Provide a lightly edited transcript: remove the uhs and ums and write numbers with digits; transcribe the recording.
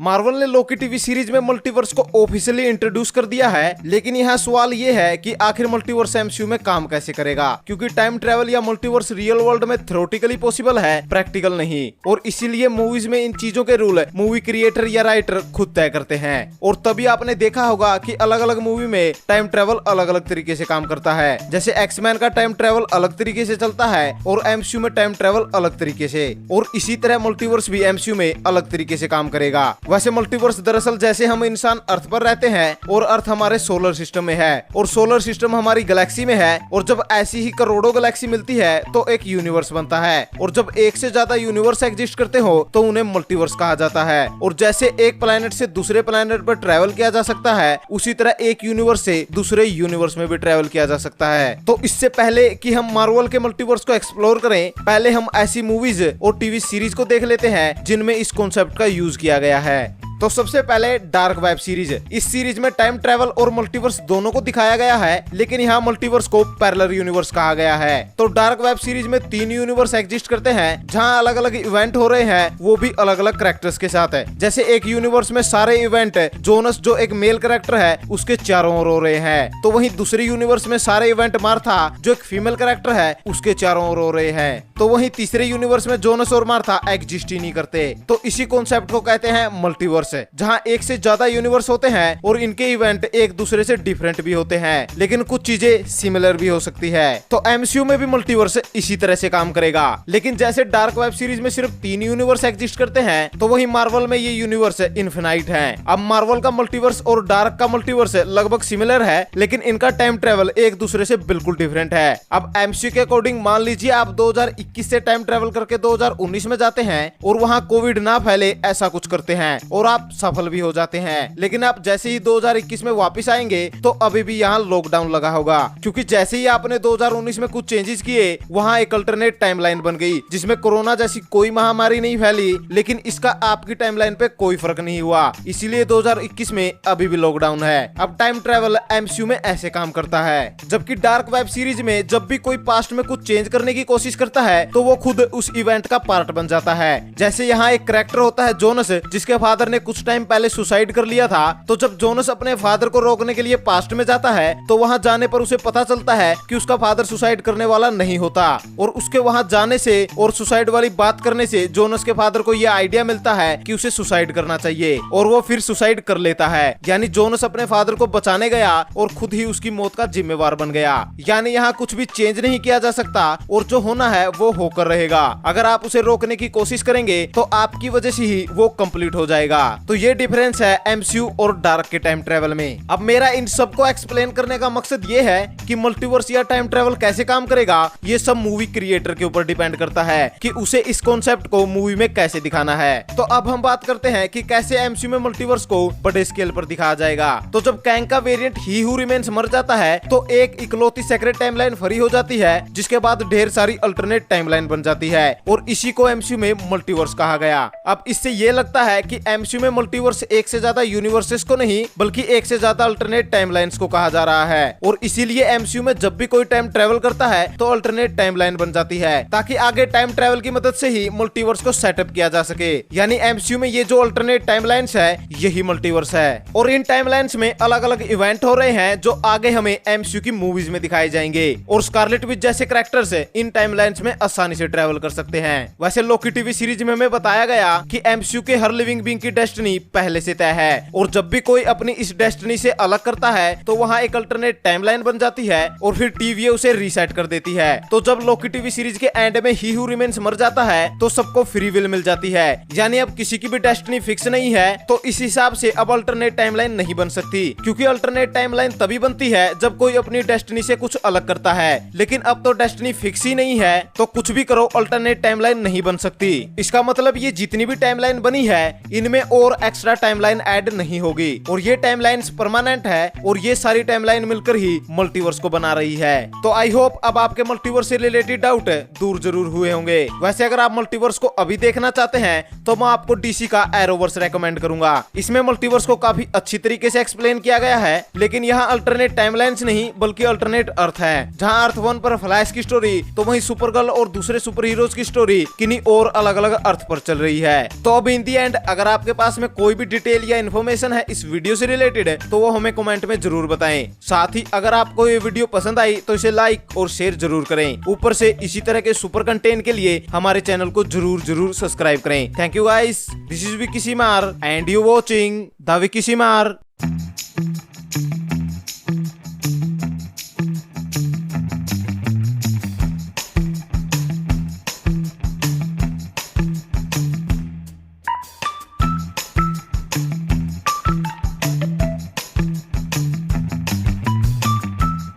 Marvel ने लोकी TV series में multiverse को ऑफिशियली इंट्रोड्यूस कर दिया है, लेकिन यहाँ सवाल ये है कि आखिर मल्टीवर्स एमसीयू में काम कैसे करेगा, क्योंकि टाइम ट्रेवल या मल्टीवर्स रियल वर्ल्ड में थ्योरेटिकली पॉसिबल है, प्रैक्टिकल नहीं। और इसीलिए मूवीज में इन चीजों के रूल मूवी क्रिएटर या राइटर खुद तय करते हैं। और तभी आपने देखा होगा कि अलग अलग मूवी में टाइम ट्रेवल अलग अलग तरीके से काम करता है। जैसे एक्समैन का टाइम ट्रेवल अलग तरीके से चलता है और एमसीयू में टाइम ट्रेवल अलग तरीके से, और इसी तरह मल्टीवर्स भी एमसीयू में अलग तरीके से काम करेगा। वैसे मल्टीवर्स दरअसल जैसे हम इंसान अर्थ पर रहते हैं और अर्थ हमारे सोलर सिस्टम में है और सोलर सिस्टम हमारी गैलेक्सी में है, और जब ऐसी ही करोड़ों गैलेक्सी मिलती है तो एक यूनिवर्स बनता है। और जब एक से ज्यादा यूनिवर्स एग्जिस्ट करते हो तो उन्हें मल्टीवर्स कहा जाता है। और जैसे एक प्लैनेट से दूसरे प्लैनेट पर ट्रैवल किया जा सकता है, उसी तरह एक यूनिवर्स से दूसरे यूनिवर्स में भी ट्रैवल किया जा सकता है। तो इससे पहले कि हम मार्वल के मल्टीवर्स को एक्सप्लोर करें, पहले हम ऐसी मूवीज और टीवी सीरीज को देख लेते हैं जिनमें इस कॉन्सेप्ट का यूज किया गया है। तो सबसे पहले डार्क वेब सीरीज। इस सीरीज में टाइम ट्रेवल और मल्टीवर्स दोनों को दिखाया गया है, लेकिन यहाँ मल्टीवर्स को पैरेलल यूनिवर्स कहा गया है। तो डार्क वेब सीरीज में 3 यूनिवर्स एग्जिस्ट करते हैं, जहाँ अलग अलग इवेंट हो रहे हैं, वो भी अलग अलग कैरेक्टर्स के साथ है। जैसे एक यूनिवर्स में सारे इवेंट जोनस जो एक मेल कैरेक्टर है उसके चारों ओर हो रहे हैं, तो वहीं दूसरे यूनिवर्स में सारे इवेंट मार्था जो एक फीमेल कैरेक्टर है उसके चारों ओर हो रहे हैं। तो वहीं तीसरे यूनिवर्स में जोनस और मार्था एग्जिस्ट ही नहीं करते। तो इसी कॉन्सेप्ट को कहते हैं मल्टीवर्स, जहां एक से ज्यादा यूनिवर्स होते हैं और इनके इवेंट एक दूसरे से डिफरेंट भी होते हैं, लेकिन कुछ चीजें सिमिलर भी हो सकती है। तो एमसीयू में भी मल्टीवर्स इसी तरह से काम करेगा। लेकिन जैसे डार्क वेब सीरीज में सिर्फ 3 यूनिवर्स एग्जिस्ट करते हैं, तो वहीं मार्वल में ये यूनिवर्स इन्फिनाइट हैं। अब मार्वल का मल्टीवर्स और डार्क का मल्टीवर्स लगभग सिमिलर है, लेकिन इनका टाइम ट्रेवल एक दूसरे से बिल्कुल डिफरेंट है। अब एमसीयू के अकॉर्डिंग मान लीजिए आप 2021 से टाइम ट्रेवल करके 2019 में जाते हैं और वहाँ कोविड ना फैले ऐसा कुछ करते हैं और आप सफल भी हो जाते हैं। लेकिन आप जैसे ही 2021 में वापस आएंगे तो अभी भी यहाँ लॉकडाउन लगा होगा, क्योंकि जैसे ही आपने 2019 में कुछ चेंजेस किए, वहाँ एक अल्टरनेट टाइमलाइन बन गई जिसमें कोरोना जैसी कोई महामारी नहीं फैली, लेकिन इसका आपकी टाइमलाइन पे कोई फर्क नहीं हुआ। इसीलिए 2021 में अभी भी लॉकडाउन है। अब टाइम ट्रेवल एमसीयू में ऐसे काम करता है। जबकि डार्क वेब सीरीज में जब भी कोई पास्ट में कुछ चेंज करने की कोशिश करता है तो वो खुद उस इवेंट का पार्ट बन जाता है। जैसे यहाँ एक कैरेक्टर होता है जोनस, जिसके फादर ने कुछ टाइम पहले सुसाइड कर लिया था। तो जब जोनस अपने फादर को रोकने के लिए पास्ट में जाता है तो वहां जाने पर उसे पता चलता है कि उसका फादर सुसाइड करने वाला नहीं होता, और उसके वहां जाने से और सुसाइड वाली बात करने से जोनस के फादर को यह आइडिया मिलता है कि उसे सुसाइड करना चाहिए, और वो फिर सुसाइड कर लेता है। यानी जोनस अपने फादर को बचाने गया और खुद ही उसकी मौत का जिम्मेवार बन गया। यानी यहाँ कुछ भी चेंज नहीं किया जा सकता और जो होना है वो होकर रहेगा। अगर आप उसे रोकने की कोशिश करेंगे तो आपकी वजह से ही वो कंप्लीट हो जाएगा। तो ये डिफरेंस है एमसीयू और डार्क के टाइम ट्रेवल में। अब मेरा इन सबको एक्सप्लेन करने का मकसद ये है कि मल्टीवर्स या टाइम ट्रेवल कैसे काम करेगा, ये सब मूवी क्रिएटर के ऊपर डिपेंड करता है कि उसे इस कॉन्सेप्ट को मूवी में कैसे दिखाना है। तो अब हम बात करते हैं कि कैसे एमसीयू में मल्टीवर्स को बड़े स्केल पर दिखाया जाएगा। तो जब कैंग का वेरिएंट ही हू रिमेन्स मर जाता है तो एक इकलौती सेक्रेट टाइमलाइन फ्री हो जाती है, जिसके बाद ढेर सारी अल्टरनेट टाइमलाइन बन जाती है, और इसी को एमसीयू में मल्टीवर्स कहा गया। अब इससे ये लगता है कि एमसीयू में मल्टीवर्स एक से ज्यादा यूनिवर्सेस को नहीं बल्कि एक से ज्यादा अल्टरनेट टाइमलाइंस को कहा जा रहा है, और इसीलिए एमसीयू में जब भी कोई टाइम ट्रेवल करता है तो अल्टरनेट टाइमलाइन बन जाती है, ताकि आगे टाइम ट्रेवल की मदद से ही मल्टीवर्स को सेटअप किया जा सके। यानी एमसीयू में ये जो अल्टरनेट टाइमलाइंस है यही मल्टीवर्स है, और इन टाइमलाइंस में अलग अलग इवेंट हो रहे हैं जो आगे हमें एमसीयू की मूवीज में दिखाए जाएंगे, और स्कारलेट विच जैसे कैरेक्टर्स इन टाइमलाइंस में आसानी से ट्रेवल कर सकते हैं। वैसे लोकी टीवी सीरीज में हमें बताया गया कि एमसीयू के हर लिविंग बीइंग की डेस्टिनी पहले से तय है, और जब भी कोई अपनी इस डेस्टिनी से अलग करता है तो वहाँ एक अल्टरनेट टाइमलाइन बन जाती है और फिर टीवी उसे रीसेट कर देती है। तो जब लोकी टीवी सीरीज के एंड में ही हू रिमेन्स मर जाता है तो सबको फ्री विल मिल जाती है, यानी अब किसी की भी डेस्टिनी फिक्स नहीं है। तो इस हिसाब से अब अल्टरनेट टाइमलाइन नहीं बन सकती, क्योंकि अल्टरनेट टाइमलाइन तभी बनती है जब कोई अपनी डेस्टिनी से कुछ अलग करता है। लेकिन अब तो डेस्टिनी फिक्स ही नहीं है, तो कुछ भी करो अल्टरनेट टाइमलाइन नहीं बन सकती। इसका मतलब ये जितनी भी टाइमलाइन बनी है इनमें और एक्स्ट्रा टाइमलाइन ऐड नहीं होगी, और ये टाइमलाइंस परमानेंट है, और ये सारी टाइमलाइन मिलकर ही मल्टीवर्स को बना रही है। तो आई होप अब आपके मल्टीवर्स से रिलेटेड डाउट दूर जरूर हुए होंगे। वैसे अगर आप मल्टीवर्स को अभी देखना चाहते हैं तो मैं आपको डीसी का एरोवर्स रेकमेंड करूंगा। इसमें मल्टीवर्स को काफी अच्छी तरीके से एक्सप्लेन किया गया है, लेकिन यहाँ अल्टरनेट टाइमलाइंस नहीं बल्कि अल्टरनेट अर्थ है। जहाँ अर्थ 1 पर फ्लैश की स्टोरी, तो वहीं सुपरगर्ल और दूसरे सुपर हीरोज की स्टोरी किन्हीं और अलग अलग अर्थ पर चल रही है। तो अब इन दी एंड अगर आपके पास पास में कोई भी डिटेल या इन्फॉर्मेशन है इस वीडियो से रिलेटेड है तो वो हमें कमेंट में जरूर बताएं। साथ ही अगर आपको ये वीडियो पसंद आई तो इसे लाइक और शेयर जरूर करें। ऊपर से इसी तरह के सुपर कंटेंट के लिए हमारे चैनल को जरूर सब्सक्राइब करें। Thank you guys, this is Vicky Seemar and you watching the Vicky सीमार।